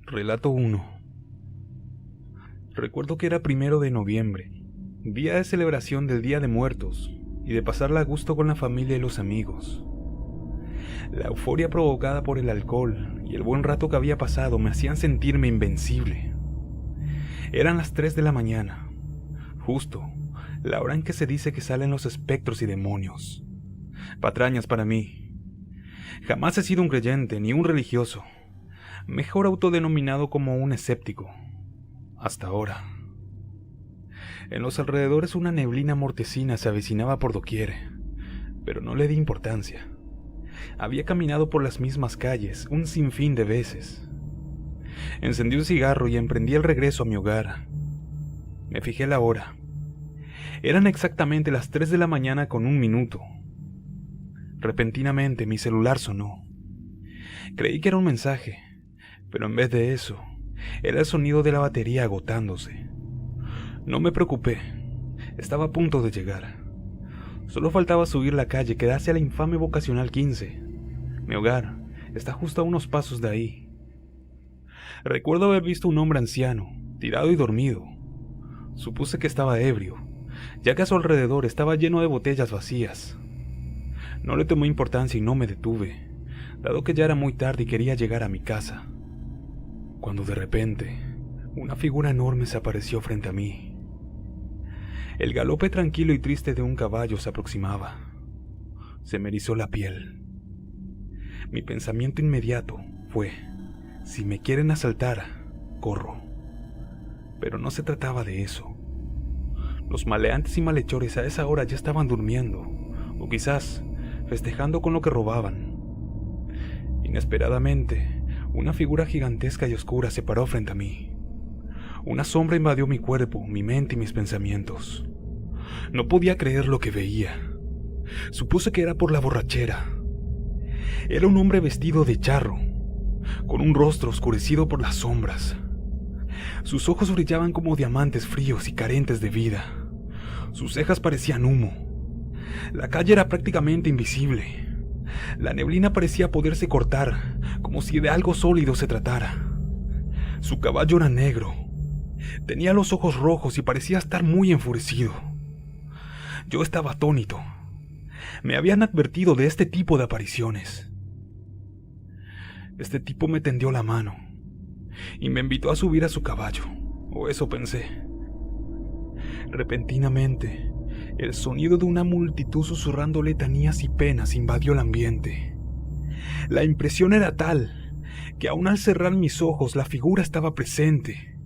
Relato 1. Recuerdo que era 1 de noviembre, día de celebración del Día de Muertos y de pasarla a gusto con la familia y los amigos. La euforia provocada por el alcohol y el buen rato que había pasado me hacían sentirme invencible. Eran las 3 de la mañana, justo la hora en que se dice que salen los espectros y demonios. Patrañas para mí. Jamás he sido un creyente ni un religioso, mejor autodenominado como un escéptico, hasta ahora. En los alrededores una neblina mortecina se avecinaba por doquier, pero no le di importancia. Había caminado por las mismas calles un sinfín de veces. Encendí un cigarro y emprendí el regreso a mi hogar. Me fijé la hora. Eran exactamente las 3 de la mañana con 1 minuto. Repentinamente mi celular sonó. Creí que era un mensaje, pero en vez de eso, era el sonido de la batería agotándose. No me preocupé, estaba a punto de llegar. Solo faltaba subir la calle, quedarse a la infame vocacional 15. Mi hogar está justo a unos pasos de ahí. Recuerdo haber visto un hombre anciano, tirado y dormido. Supuse que estaba ebrio, ya que a su alrededor estaba lleno de botellas vacías. No le tomé importancia y no me detuve, dado que ya era muy tarde y quería llegar a mi casa. Cuando de repente, una figura enorme se apareció frente a mí. El galope tranquilo y triste de un caballo se aproximaba. Se me erizó la piel. Mi pensamiento inmediato fue: si me quieren asaltar, corro. Pero no se trataba de eso. Los maleantes y malhechores a esa hora ya estaban durmiendo, o quizás festejando con lo que robaban. Inesperadamente, una figura gigantesca y oscura se paró frente a mí. Una sombra invadió mi cuerpo, mi mente y mis pensamientos. No podía creer lo que veía. Supuse que era por la borrachera. Era un hombre vestido de charro, con un rostro oscurecido por las sombras. Sus ojos brillaban como diamantes fríos y carentes de vida. Sus cejas parecían humo. La calle era prácticamente invisible. La neblina parecía poderse cortar, como si de algo sólido se tratara. Su caballo era negro. Tenía los ojos rojos y parecía estar muy enfurecido. Yo estaba atónito. Me habían advertido de este tipo de apariciones. Este tipo me tendió la mano y me invitó a subir a su caballo, o eso pensé. Repentinamente, el sonido de una multitud susurrando letanías y penas invadió el ambiente. La impresión era tal que aún al cerrar mis ojos la figura estaba presente.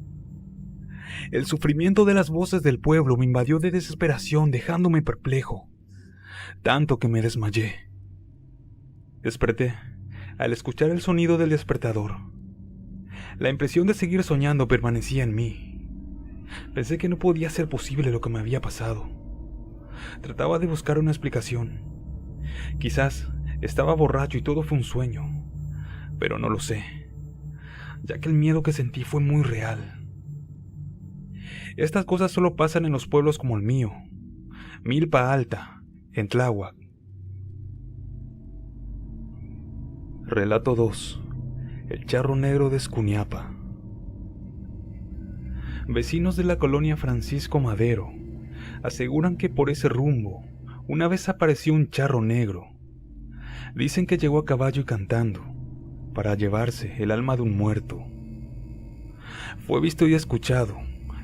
El sufrimiento de las voces del pueblo me invadió de desesperación, dejándome perplejo, tanto que me desmayé. Desperté al escuchar el sonido del despertador. La impresión de seguir soñando permanecía en mí. Pensé que no podía ser posible lo que me había pasado. Trataba de buscar una explicación. Quizás estaba borracho y todo fue un sueño, pero no lo sé, ya que el miedo que sentí fue muy real. Estas cosas solo pasan en los pueblos como el mío, Milpa Alta, en Tláhuac. Relato 2. El charro negro de Escuñapa. Vecinos de la colonia Francisco Madero aseguran que por ese rumbo una vez apareció un charro negro. Dicen que llegó a caballo y cantando, para llevarse el alma de un muerto. Fue visto y escuchado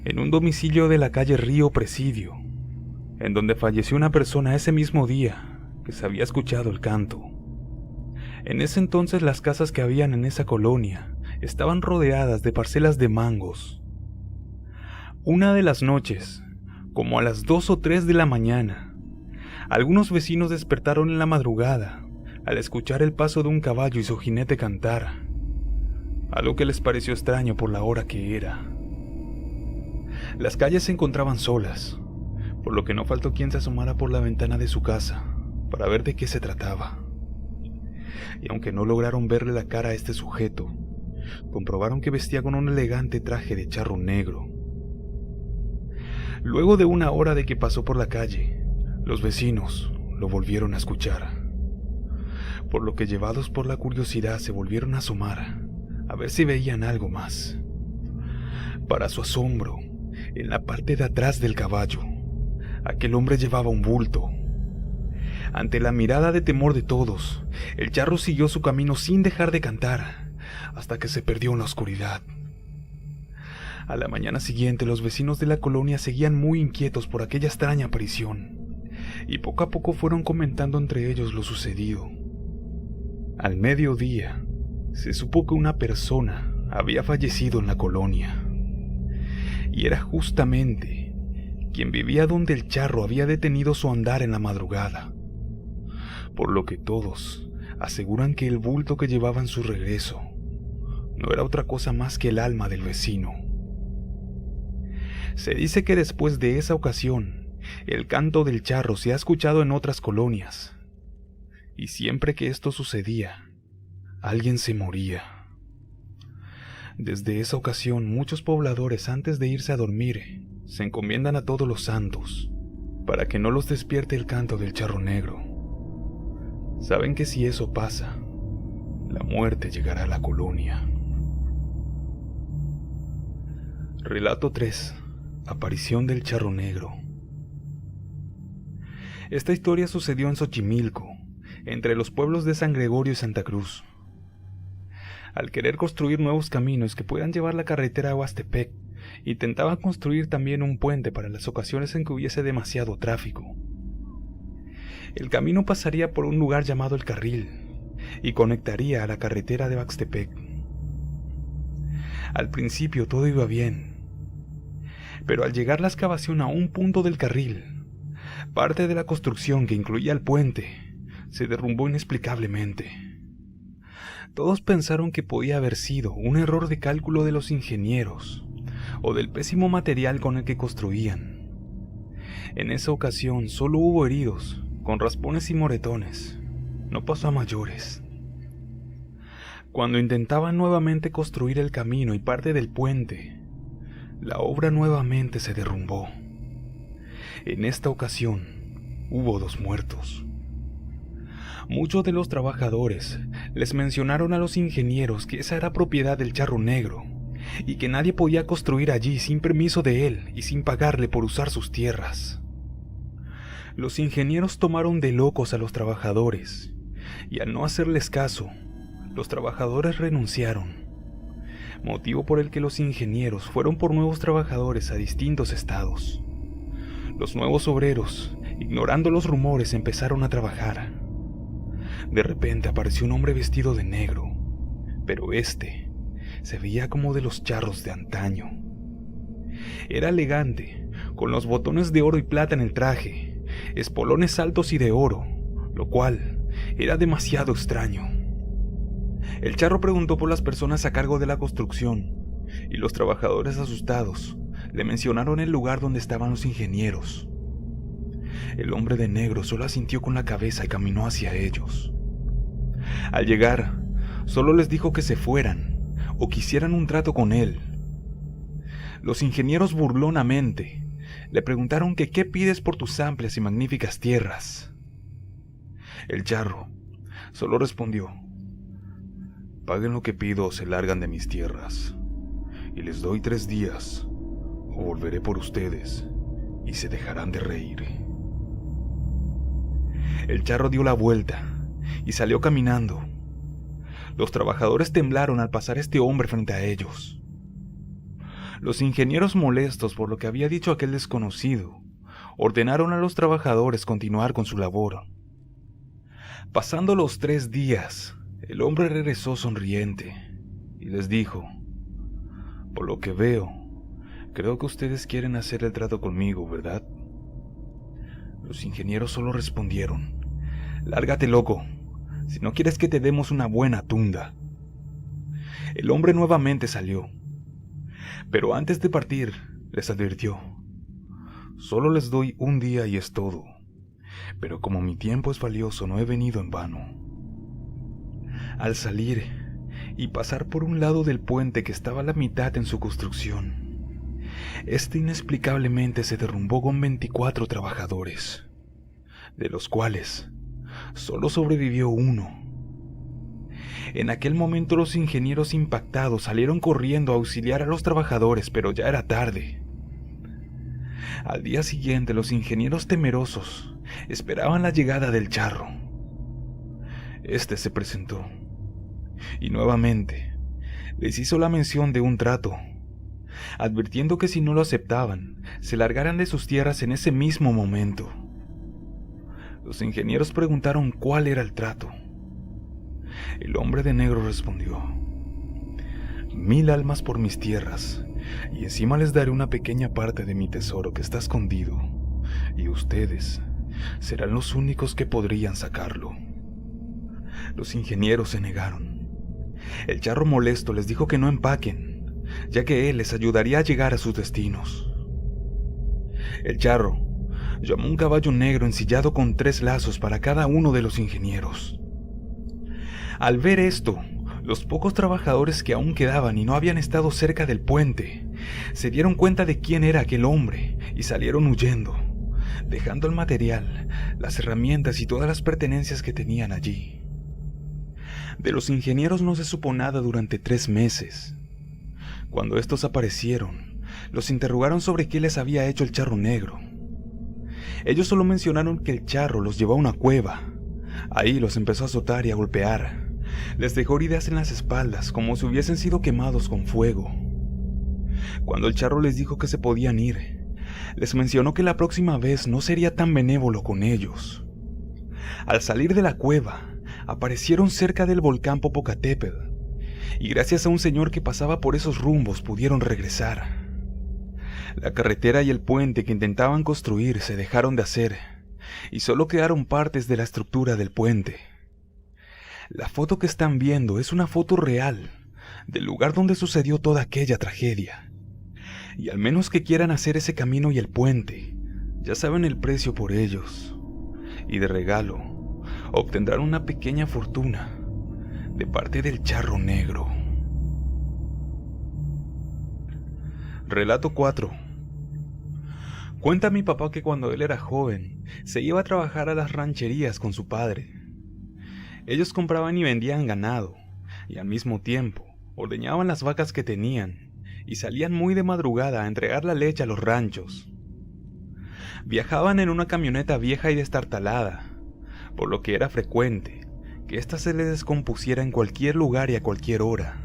en un domicilio de la calle Río Presidio, en donde falleció una persona ese mismo día que se había escuchado el canto. En ese entonces las casas que habían en esa colonia estaban rodeadas de parcelas de mangos. Una de las noches, como a las 2 o 3 de la mañana, algunos vecinos despertaron en la madrugada al escuchar el paso de un caballo y su jinete cantar, algo que les pareció extraño por la hora que era. Las calles se encontraban solas, por lo que no faltó quien se asomara por la ventana de su casa para ver de qué se trataba. Y aunque no lograron verle la cara a este sujeto, comprobaron que vestía con un elegante traje de charro negro. Luego de 1 hora de que pasó por la calle, los vecinos lo volvieron a escuchar, por lo que llevados por la curiosidad se volvieron a asomar a ver si veían algo más. Para su asombro, en la parte de atrás del caballo, aquel hombre llevaba un bulto. Ante la mirada de temor de todos, el charro siguió su camino sin dejar de cantar, hasta que se perdió en la oscuridad. A la mañana siguiente, los vecinos de la colonia seguían muy inquietos por aquella extraña aparición, y poco a poco fueron comentando entre ellos lo sucedido. Al mediodía, se supo que una persona había fallecido en la colonia, y era justamente quien vivía donde el charro había detenido su andar en la madrugada, por lo que todos aseguran que el bulto que llevaba en su regreso no era otra cosa más que el alma del vecino. Se dice que después de esa ocasión, el canto del charro se ha escuchado en otras colonias, y siempre que esto sucedía, alguien se moría. Desde esa ocasión, muchos pobladores, antes de irse a dormir, se encomiendan a todos los santos, para que no los despierte el canto del charro negro. Saben que si eso pasa, la muerte llegará a la colonia. Relato 3. Aparición del charro negro. Esta historia sucedió en Xochimilco, entre los pueblos de San Gregorio y Santa Cruz. Al querer construir nuevos caminos que puedan llevar la carretera a Huastepec, intentaban construir también un puente para las ocasiones en que hubiese demasiado tráfico. El camino pasaría por un lugar llamado El Carril y conectaría a la carretera de Huastepec. Al principio todo iba bien, pero al llegar la excavación a un punto del carril, parte de la construcción que incluía el puente se derrumbó inexplicablemente. Todos pensaron que podía haber sido un error de cálculo de los ingenieros o del pésimo material con el que construían. En esa ocasión solo hubo heridos, con raspones y moretones. No pasó a mayores. Cuando intentaban nuevamente construir el camino y parte del puente, la obra nuevamente se derrumbó. En esta ocasión, hubo 2 muertos. Muchos de los trabajadores les mencionaron a los ingenieros que esa era propiedad del charro negro y que nadie podía construir allí sin permiso de él y sin pagarle por usar sus tierras. Los ingenieros tomaron de locos a los trabajadores y al no hacerles caso, los trabajadores renunciaron, motivo por el que los ingenieros fueron por nuevos trabajadores a distintos estados. Los nuevos obreros, ignorando los rumores, empezaron a trabajar. De repente apareció un hombre vestido de negro, pero este se veía como de los charros de antaño. Era elegante, con los botones de oro y plata en el traje, espolones altos y de oro, lo cual era demasiado extraño. El charro preguntó por las personas a cargo de la construcción, y los trabajadores asustados le mencionaron el lugar donde estaban los ingenieros. El hombre de negro solo asintió con la cabeza y caminó hacia ellos. Al llegar, solo les dijo que se fueran o que hicieran un trato con él. Los ingenieros burlonamente le preguntaron que qué pides por tus amplias y magníficas tierras. El charro solo respondió: paguen lo que pido o se largan de mis tierras, y les doy 3 días, o volveré por ustedes y se dejarán de reír. El charro dio la vuelta y salió caminando. Los trabajadores temblaron al pasar este hombre frente a ellos. Los ingenieros, molestos por lo que había dicho aquel desconocido, ordenaron a los trabajadores continuar con su labor. Pasando los 3 días, el hombre regresó sonriente y les dijo: por lo que veo, creo que ustedes quieren hacer el trato conmigo, ¿verdad? Los ingenieros solo respondieron: lárgate, loco, si no quieres que te demos una buena tunda. El hombre nuevamente salió, pero antes de partir les advirtió: solo les doy 1 día y es todo, pero como mi tiempo es valioso no he venido en vano. Al salir y pasar por un lado del puente que estaba a la mitad en su construcción, este inexplicablemente se derrumbó con 24 trabajadores, de los cuales solo sobrevivió 1. En aquel momento los ingenieros impactados salieron corriendo a auxiliar a los trabajadores, pero ya era tarde. Al día siguiente, los ingenieros temerosos esperaban la llegada del charro. Este se presentó y nuevamente les hizo la mención de un trato, advirtiendo que si no lo aceptaban, se largaran de sus tierras en ese mismo momento. Los ingenieros preguntaron cuál era el trato. El hombre de negro respondió: 1000 almas por mis tierras, y encima les daré una pequeña parte de mi tesoro que está escondido, y ustedes serán los únicos que podrían sacarlo. Los ingenieros se negaron. El charro molesto les dijo que no empaquen, ya que él les ayudaría a llegar a sus destinos. El charro llamó un caballo negro ensillado con 3 lazos para cada uno de los ingenieros. Al ver esto, los pocos trabajadores que aún quedaban y no habían estado cerca del puente se dieron cuenta de quién era aquel hombre y salieron huyendo, dejando el material, las herramientas y todas las pertenencias que tenían allí. De los ingenieros no se supo nada durante 3 meses. Cuando estos aparecieron, los interrogaron sobre qué les había hecho el charro negro. Ellos solo mencionaron que el charro los llevó a una cueva. Ahí los empezó a azotar y a golpear. Les dejó heridas en las espaldas, como si hubiesen sido quemados con fuego. Cuando el charro les dijo que se podían ir, les mencionó que la próxima vez no sería tan benévolo con ellos. Al salir de la cueva, aparecieron cerca del volcán Popocatépetl, y gracias a un señor que pasaba por esos rumbos pudieron regresar. La carretera y el puente que intentaban construir se dejaron de hacer, y solo quedaron partes de la estructura del puente. La foto que están viendo es una foto real del lugar donde sucedió toda aquella tragedia. Y al menos que quieran hacer ese camino y el puente, ya saben el precio por ellos. Y de regalo, obtendrán una pequeña fortuna de parte del charro negro. Relato 4. Cuenta mi papá que cuando él era joven, se iba a trabajar a las rancherías con su padre. Ellos compraban y vendían ganado, y al mismo tiempo ordeñaban las vacas que tenían, y salían muy de madrugada a entregar la leche a los ranchos. Viajaban en una camioneta vieja y destartalada, por lo que era frecuente que ésta se les descompusiera en cualquier lugar y a cualquier hora.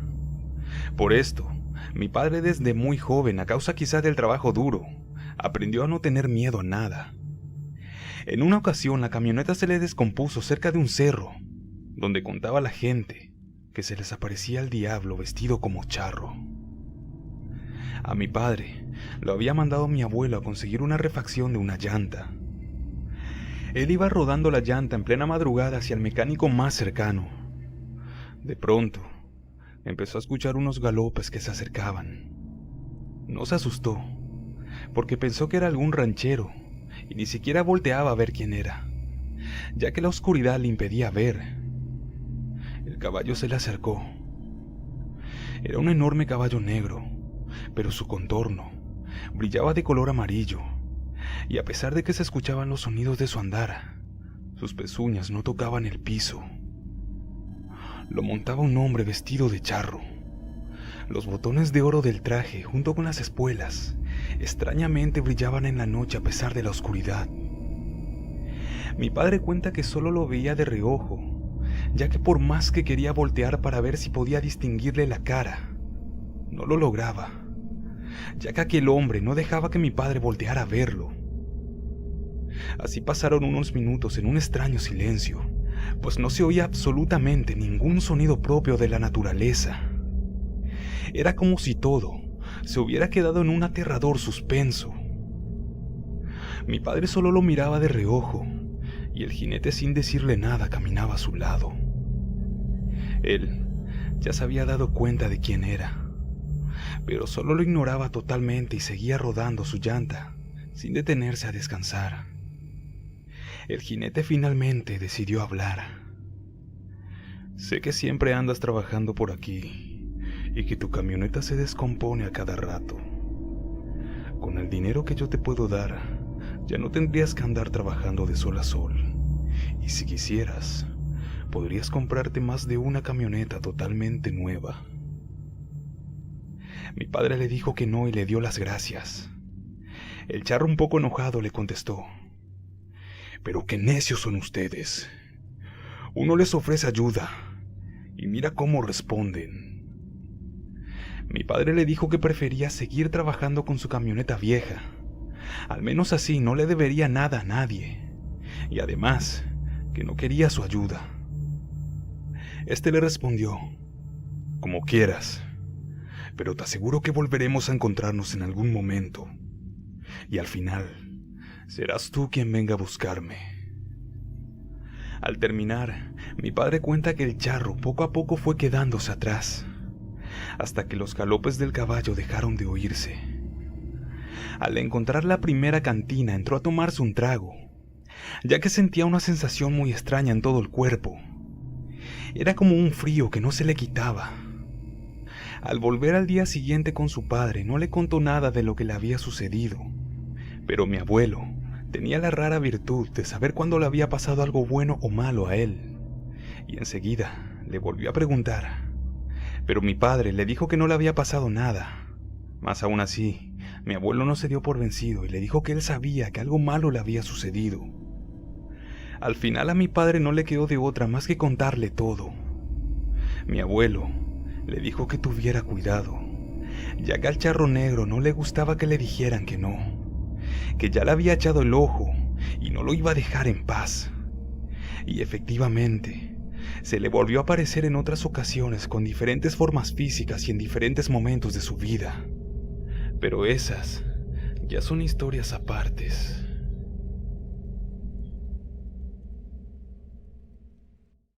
Por esto, mi padre desde muy joven, a causa quizás del trabajo duro, aprendió a no tener miedo a nada. En una ocasión la camioneta se le descompuso cerca de un cerro, donde contaba la gente que se les aparecía el diablo vestido como charro. A mi padre lo había mandado mi abuelo a conseguir una refacción de una llanta. Él iba rodando la llanta en plena madrugada hacia el mecánico más cercano. De pronto, empezó a escuchar unos galopes que se acercaban. No se asustó, porque pensó que era algún ranchero, y ni siquiera volteaba a ver quién era, ya que la oscuridad le impedía ver. El caballo se le acercó. Era un enorme caballo negro, pero su contorno brillaba de color amarillo, y a pesar de que se escuchaban los sonidos de su andar, sus pezuñas no tocaban el piso. Lo montaba un hombre vestido de charro. Los botones de oro del traje, junto con las espuelas, extrañamente brillaban en la noche a pesar de la oscuridad. Mi padre cuenta que solo lo veía de reojo, ya que por más que quería voltear para ver si podía distinguirle la cara, no lo lograba, ya que aquel hombre no dejaba que mi padre volteara a verlo. Así pasaron unos minutos en un extraño silencio, pues no se oía absolutamente ningún sonido propio de la naturaleza. Era como si todo se hubiera quedado en un aterrador suspenso. Mi padre solo lo miraba de reojo, y el jinete, sin decirle nada, caminaba a su lado. Él ya se había dado cuenta de quién era, pero solo lo ignoraba totalmente y seguía rodando su llanta, sin detenerse a descansar. El jinete finalmente decidió hablar. Sé que siempre andas trabajando por aquí, y que tu camioneta se descompone a cada rato. Con el dinero que yo te puedo dar, ya no tendrías que andar trabajando de sol a sol. Y si quisieras, podrías comprarte más de una camioneta totalmente nueva. Mi padre le dijo que no y le dio las gracias. El charro, un poco enojado, le contestó: «Pero qué necios son ustedes. Uno les ofrece ayuda y mira cómo responden». Mi padre le dijo que prefería seguir trabajando con su camioneta vieja. Al menos así no le debería nada a nadie. Y además, que no quería su ayuda. Este le respondió: «Como quieras, pero te aseguro que volveremos a encontrarnos en algún momento. Y al final, serás tú quien venga a buscarme». Al terminar, mi padre cuenta que el charro poco a poco fue quedándose atrás, hasta que los galopes del caballo dejaron de oírse. Al encontrar la primera cantina, entró a tomarse un trago, ya que sentía una sensación muy extraña en todo el cuerpo. Era como un frío que no se le quitaba. Al volver al día siguiente con su padre, no le contó nada de lo que le había sucedido, pero mi abuelo tenía la rara virtud de saber cuándo le había pasado algo bueno o malo a él, y enseguida le volvió a preguntar, pero mi padre le dijo que no le había pasado nada. Mas aún así, mi abuelo no se dio por vencido y le dijo que él sabía que algo malo le había sucedido. Al final a mi padre no le quedó de otra más que contarle todo. Mi abuelo le dijo que tuviera cuidado, ya que al charro negro no le gustaba que le dijeran que no, que ya le había echado el ojo y no lo iba a dejar en paz. Y efectivamente, se le volvió a aparecer en otras ocasiones con diferentes formas físicas y en diferentes momentos de su vida. Pero esas ya son historias apartes.